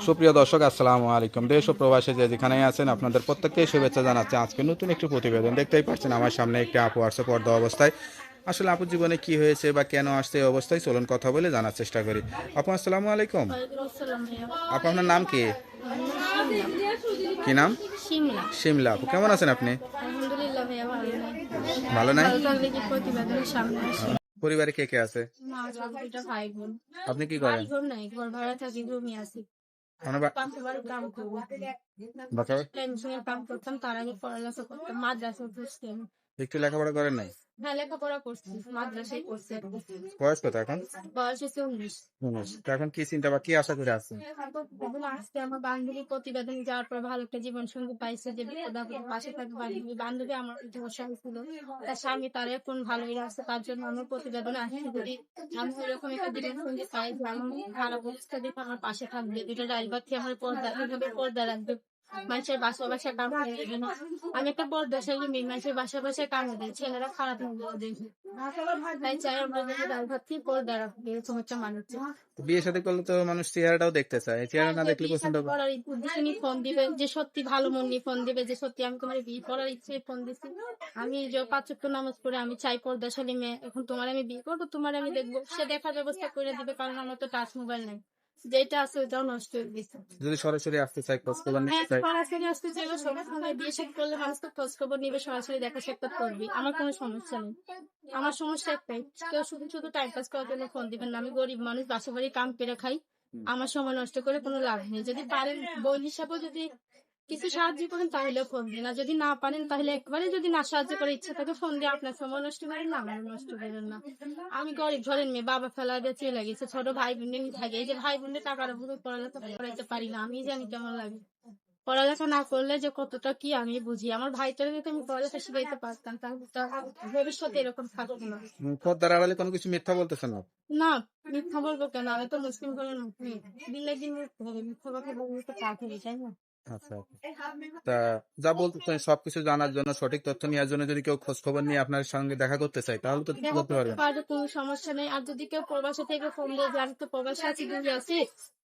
সুপ্রিয় দর্শক, আসসালামু আলাইকুম। দেশ ও প্রবাসে যে যেখানেই আছেন আপনাদের প্রত্যেককে শুভেচ্ছা জানাচ্ছি। আজকে নতুন একটি প্রতিবেদন দেখতেই পাচ্ছেন আমার সামনে একটি আপু আসছে পর্দা অবস্থায়। আসলে আপুর জীবনে কি হয়েছে বা কেন আসছে এই অবস্থায়, চলুন কথা বলে জানার চেষ্টা করি। আপু আসসালামু আলাইকুম। ওয়ালাইকুম আসসালাম ভাইয়া। আপু আপনার নাম কি? আমার নাম শিমলা। কি নাম? শিমলা। শিমলা। আপু কেমন আছেন আপনি? আলহামদুলিল্লাহ ভাইয়া, ভালো নাই। ভালো নাই? ভালো থাকলে কি প্রতিবেদনের সামনে আসে? পরিবারে কে কে আছে? মা বাবা, দুইটা ভাই বোন। আপনি কি বাড়ি করেন? ঘর নাই, ঘর ভাড়া থাকি, রুমে আছি। আপনার পাশে বাড়ি কাম করবো। বাচ্চা টেনশনের কাম করতাম, তার আগে পড়ালেখা করতাম, মাদ্রাসা পড়ছি আমি। একটু লেখাপড়া করেন নাই? হ্যাঁ, লেখাপড়া করছি, মাদ্রাসায় করছি। বয়স কত এখন? বয়স হচ্ছে 19। তো এখন কি চিন্তা বা কি আশা করে আছেন? এখন আজকে আমার বান্ধবী প্রতিবেদন যাওয়ার পর ভালো একটা জীবন সঙ্গী পাইছে, যে বিপদ আপদে পাশে থাকবে। বান্ধবী বান্ধবী আমার সমস্যা হয়েছিল, তার স্বামী তার এখন ভালোই আছে, তার জন্য আমার প্রতিবেদনে আসছি। যদি আমি এরকম একটা জীবন সঙ্গী পাই যে আমার খারাপ অবস্থা দেখে আমার পাশে থাকবে, দুটো ড্রাইভার থেকে আমার পর্দা রাখবে, মানুষের বাসা কাম করে দেবে না। আমি একটা পর্দাশালী মেয়ে, মানুষের বাসা কামে দিই, ছেলেরা খারাপ মন্দ দেখে। তাই চাই আমরা যদি ড্রাইভার থেকে পর্দা রাখবে, এরকম একটা মানুষ চাই। বিয়ে শাদী করলে তো মানুষ চেহারাটাও দেখতে চায়, চেহারা না দেখলে পছন্দ করে? করার উদ্দেশ্যে নিয়ে ফোন দিবে, যে সত্যি ভালো মন নিয়ে ফোন দিবে, যে সত্যি আমি তোমার বিয়ে করার ইচ্ছে ফোন দিচ্ছি। আমি যে 5 ওয়াক্ত নামাজ পড়ে আমি চাই পর্দাশালী মেয়ে, এখন তোমার আমি বিয়ে করবো, তোমার আমি দেখবো, সে দেখার ব্যবস্থা করে দিবে, কারণ আমার তো টাচ মোবাইল নাই, যেটা আছে ওটাও নষ্ট হয়ে গেছে। যদি সরাসরি আসতে চাই, খোঁজ খবর নিতে হ্যাঁ, চাই? সরাসরি আসতে চাইলে সময় বিয়ে সাথে করলে মানুষ তো খোঁজ খবর নিবে, সরাসরি দেখা সাক্ষাৎ করবি, আমার কোনো সমস্যা নেই। আমার সমস্যা একটাই, কেউ শুধু শুধু টাইম পাস করার জন্য ফোন দিবেন না। আমি গরিব মানুষ, বাসা বাড়ি কাম করে খাই, আমার সময় নষ্ট করে কোনো লাভ নেই। যদি পারেন বোন হিসাবে যদি কিছু সাহায্য করেন তাহলে ফোন দিন, আর যদি না পারেন তাহলে একবারে যদি না সাহায্য করার ইচ্ছা থাকে ফোন দিয়ে আপনার সময় নষ্ট করেন না, আমার নষ্ট করেন না। আমি গরিব ঘরের মেয়ে, বাবা ফেলা দিয়ে চলে গেছে, ছোট ভাই বোন নিয়ে থাকে, এই যে ভাই বোনের টাকার উপরে পড়ালেখা করাইতে পারি না, আমি জানি কেমন লাগে। পড়ালেখা না করলে যে কতটা কি আমি বুঝি, আমার ভাইটারে যদি আমি পড়ালেখা শিখাইতে পারতাম তাহলে তার ভবিষ্যতে এরকম থাকতো না। পর্দার আড়ালে কোনো কিছু মিথ্যা বলতেছেন না? না, মিথ্যা বলবো কেন, আমি তো মুসলিম ঘরের মেয়ে, দিনে দিন মিথ্যা কথা বলবো তো পাপ হবে, তাই না? আচ্ছা আচ্ছা। তা যা বলতেছেন সবকিছু জানার জন্য, সঠিক তথ্য নেওয়ার জন্য যদি কেউ খোঁজ খবর নিয়ে আপনার সঙ্গে দেখা করতে চায় তাহলে তো দেখা করতে করতে পারবেন। পারবে, কোনো সমস্যা নেই। আর যদি কেউ প্রবাসী থেকে ফোন দিয়ে যে আমি তো প্রবাসে আছি, দূরে আছি,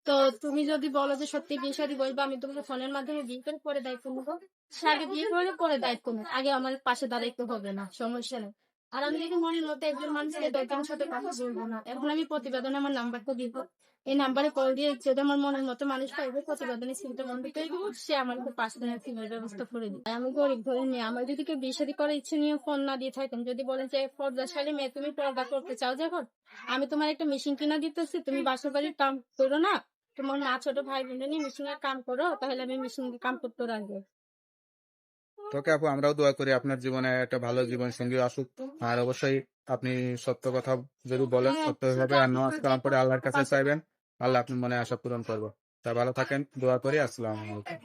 তো তুমি যদি বলো যে সত্যি বিয়ে শাদী বলবো, আমি তোমাকে ফোনের মাধ্যমে বিয়ে করে পরে দায়িত্ব নেবো। সে আগে বিয়ে করে পরে দায়িত্ব নেব, আগে আমার পাশে দাঁড়াইতে হবে না, সমস্যা নেই। আর আমি যদি মনের মতো একজন মানুষকে 10 জনের সাথে কথা বলবো না, এখন আমি প্রতিবেদনে আমার নাম্বারটা দিব, এই নাম্বারে কল দিয়ে যদি আমার মনের মতো মানুষ পাইবে, প্রতিবেদনে সিমটা বন্ধ করে দিব, সে আমার পাশে দাঁড়িয়ে সিমের ব্যবস্থা করে দিবে। আমি গরিব ঘরের মেয়ে, আমার যদি কেউ বিয়ে শাদী করার ইচ্ছে নিয়ে ফোন না দিয়ে থাকেন, যদি বলেন যে পর্দাশালী মেয়ে তুমি পর্দা করতে চাও, যখন আমি তোমার একটা মেশিন কিনা দিতেছি, তুমি বাসা বাড়ির কাম করো না, তোমার মা ছোট ভাই বোন নিয়ে মেশিনের কাম করো, তাহলে আমি মেশিন কাম করতে রাখবো। তোকে আপু, আমরাও দোয়া করি আপনার জীবনে একটা ভালো জীবন সঙ্গী আসুক। আর অবশ্যই আপনি সত্য কথা যদি বলেন সত্য হবে, আর নামাজ কালাম পড়ে আল্লাহর কাছে চাইবেন, আল্লাহ আপনার মনে আশা পূরণ করবো। তা ভালো থাকেন, দোয়া করি। আসসালামু আলাইকুম।